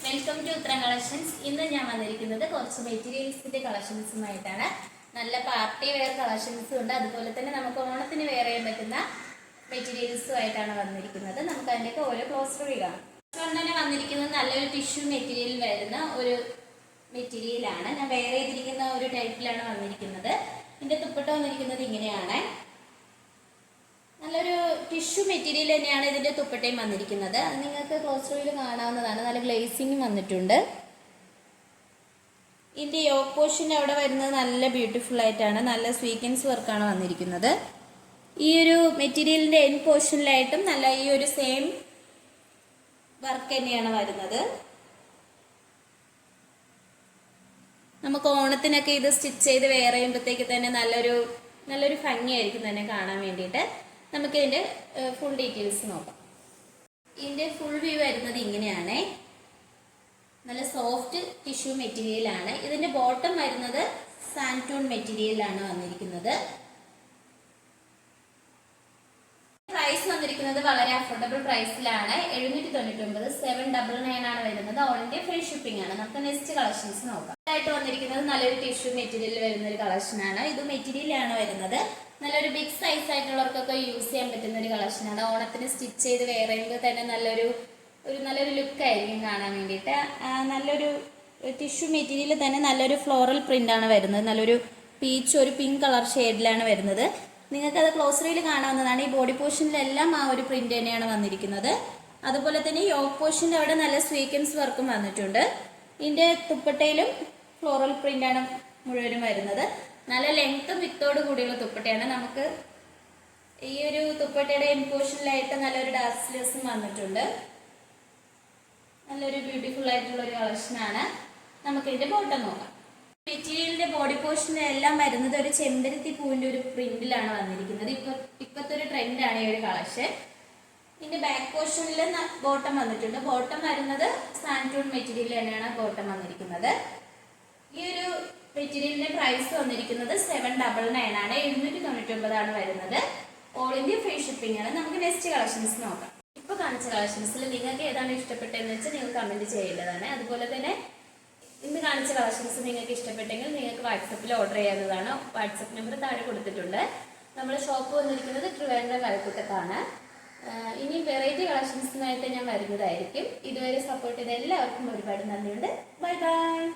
Welcome to ഉത്തരം collections. ഇന്ന് ഞാൻ വന്നിരിക്കുന്നത് കുറച്ച് മെറ്റീരിയൽസിന്റെ കളക്ഷൻസുമായിട്ടാണ്. നല്ല പാർട്ടി വെയർ കളക്ഷൻസും ഉണ്ട്, അതുപോലെ തന്നെ നമുക്ക് ഓണത്തിന് വെയർ ചെയ്യാൻ പറ്റുന്ന മെറ്റീരിയൽസുമായിട്ടാണ് വന്നിരിക്കുന്നത്. നമുക്ക് അതിൻ്റെയൊക്കെ ഓരോ ക്ലോസ് റിവ്യൂ കാണാം. ഫസ്റ്റ് തന്നെ വന്നിരിക്കുന്നത് നല്ലൊരു ടിഷ്യൂ മെറ്റീരിയൽ വരുന്ന ഒരു മെറ്റീരിയലാണ്. ഞാൻ വെയർ ചെയ്തിരിക്കുന്ന ഒരു ടൈപ്പിലാണ് വന്നിരിക്കുന്നത്. ഇതിന്റെ ദുപ്പട്ട വന്നിരിക്കുന്നത് ഇങ്ങനെയാണ്. നല്ലൊരു ടിഷ്യൂ മെറ്റീരിയൽ തന്നെയാണ് ഇതിന്റെ ദുപ്പട്ടയും വന്നിരിക്കുന്നത്. അത് നിങ്ങൾക്ക് ക്ലോസ് റിവ്യൂവിൽ കാണാവുന്നതാണ്. നല്ല ഗ്ലേസിംഗും വന്നിട്ടുണ്ട്. ഇതിന്റെ യോക്ക് പോർഷൻ അവിടെ വരുന്നത് നല്ല ബ്യൂട്ടിഫുൾ ആയിട്ടാണ്, നല്ല സ്വീക്വൻസ് വർക്കാണ് വന്നിരിക്കുന്നത്. ഈ ഒരു മെറ്റീരിയലിന്റെ എൻഡ് പോർഷനിലായിട്ടും നല്ല ഈ ഒരു സെയിം വർക്ക് തന്നെയാണ് വരുന്നത്. നമുക്ക് ഓണത്തിനൊക്കെ ഇത് സ്റ്റിച്ച് ചെയ്ത് വെയർ ചെയ്യുമ്പോഴത്തേക്ക് തന്നെ നല്ലൊരു ഭംഗിയായിരിക്കും തന്നെ കാണാൻ വേണ്ടിയിട്ട്. നമുക്ക് ഇതിന്റെ ഫുൾ ഡീറ്റെയിൽസ് നോക്കാം. ഇതിന്റെ ഫുൾ വ്യൂ വരുന്നത് ഇങ്ങനെയാണ്. നല്ല സോഫ്റ്റ് ടിഷ്യൂ മെറ്റീരിയൽ ആണ്. ഇതിന്റെ ബോട്ടം വരുന്നത് സാൻറ്റൂൺ മെറ്റീരിയലാണ് വന്നിരിക്കുന്നത്. പ്രൈസ് വന്നിരിക്കുന്നത് വളരെ അഫോർഡബിൾ പ്രൈസിലാണ്. 799 799 ആണ് വരുന്നത്. ഓൾ ഇന്ത്യ ഫ്രീ ഷിപ്പിംഗ് ആണ്. നമുക്ക് നെക്സ്റ്റ് കളക്ഷൻസ് നോക്കാം. ആയിട്ട് വന്നിരിക്കുന്നത് നല്ലൊരു ടിഷ്യൂ മെറ്റീരിയൽ വരുന്ന ഒരു കളക്ഷനാണ്. ഇത് മെറ്റീരിയലാണ് വരുന്നത്. നല്ലൊരു ബിഗ് സൈസ് ആയിട്ടുള്ളവർക്കൊക്കെ യൂസ് ചെയ്യാൻ പറ്റുന്ന ഒരു കളക്ഷനാണ്. ഓണത്തിന് സ്റ്റിച്ച് ചെയ്ത് വെയർ ചെയ്യുമ്പോൾ തന്നെ നല്ലൊരു ലുക്ക് ആയിരിക്കും കാണാൻ വേണ്ടിയിട്ട്. നല്ലൊരു ടിഷ്യൂ മെറ്റീരിയൽ തന്നെ നല്ലൊരു ഫ്ലോറൽ പ്രിന്റ് ആണ് വരുന്നത്. നല്ലൊരു പീച്ച്, ഒരു പിങ്ക് കളർ ഷെയ്ഡിലാണ് വരുന്നത്. നിങ്ങൾക്ക് അത് ക്ലോസ് റീൽ കാണാവുന്നതാണ്. ഈ ബോഡി പോർഷനിലെല്ലാം ആ ഒരു പ്രിന്റ് തന്നെയാണ് വന്നിരിക്കുന്നത്. അതുപോലെ തന്നെ യോക്ക് പോർഷൻ്റെ അവിടെ നല്ല സ്വീക്വൻസ് വർക്കും വന്നിട്ടുണ്ട്. ഇതിന്റെ ദുപ്പട്ടയിലും ഫ്ലോറൽ പ്രിന്റ് ആണ് മുഴുവനും വരുന്നത്. നല്ല ലെങ്ത്തും വിത്തോട് കൂടിയുള്ള ദുപ്പട്ടയാണ്. നമുക്ക് ഈ ഒരു ദുപ്പട്ടയുടെ എൻഡ് പോർഷനിലായിട്ട് നല്ലൊരു ഡാസ്ലെസും വന്നിട്ടുണ്ട്. നല്ലൊരു ബ്യൂട്ടിഫുൾ ആയിട്ടുള്ള ഒരു കളക്ഷനാണ്. നമുക്ക് ഇതിന്റെ ബോട്ടം നോക്കാം. മെറ്റീരിയലിന്റെ ബോഡി പോർഷനിലെല്ലാം വരുന്നത് ഒരു ചെമ്പരത്തി പൂവിന്റെ ഒരു പ്രിന്റിലാണ് വന്നിരിക്കുന്നത്. ഇപ്പോഴത്തെ ഒരു ട്രെൻഡാണ് ഈ ഒരു കളക്ഷൻ. ഇതിന്റെ ബാക്ക് പോർഷനിൽ ബോട്ടം വന്നിട്ടുണ്ട്. ബോട്ടം വരുന്നത് സാൻറ്റൂൺ മെറ്റീരിയൽ തന്നെയാണ് ബോട്ടം വന്നിരിക്കുന്നത്. ഈ ഒരു മെറ്റീരിയലിന്റെ പ്രൈസ് വന്നിരിക്കുന്നത് 799 ആണ്. 799 ആണ് വരുന്നത്. ഓൾ ഇന്ത്യ ഫ്രീ ഷിപ്പിംഗ് ആണ്. നമുക്ക് നെക്സ്റ്റ് കളക്ഷൻസ് നോക്കാം. ഇപ്പൊ കാണിച്ച കളക്ഷൻസിൽ നിങ്ങൾക്ക് ഏതാണ് ഇഷ്ടപ്പെട്ടതെന്ന് വെച്ചാൽ നിങ്ങൾ കമന്റ് ചെയ്യേണ്ടതാണ്. അതുപോലെ തന്നെ ഇന്ന് കാണിച്ച കളക്ഷൻസ് നിങ്ങൾക്ക് ഇഷ്ടപ്പെട്ടെങ്കിൽ നിങ്ങൾക്ക് വാട്സപ്പിൽ ഓർഡർ ചെയ്യാവുന്നതാണ്. വാട്സപ്പ് നമ്പർ താഴെ കൊടുത്തിട്ടുണ്ട്. നമ്മുടെ ഷോപ്പ് വന്നിരിക്കുന്നത് ട്രിവാൻഡ്രം കഴക്കൂട്ടത്താണ്. ഇനി വെറൈറ്റി കളക്ഷൻസുമായിട്ട് ഞാൻ വരുന്നതായിരിക്കും. ഇതുവരെ സപ്പോർട്ട് ചെയ്ത എല്ലാവർക്കും ഒരുപാട് നന്ദിയുണ്ട്. Bye bye.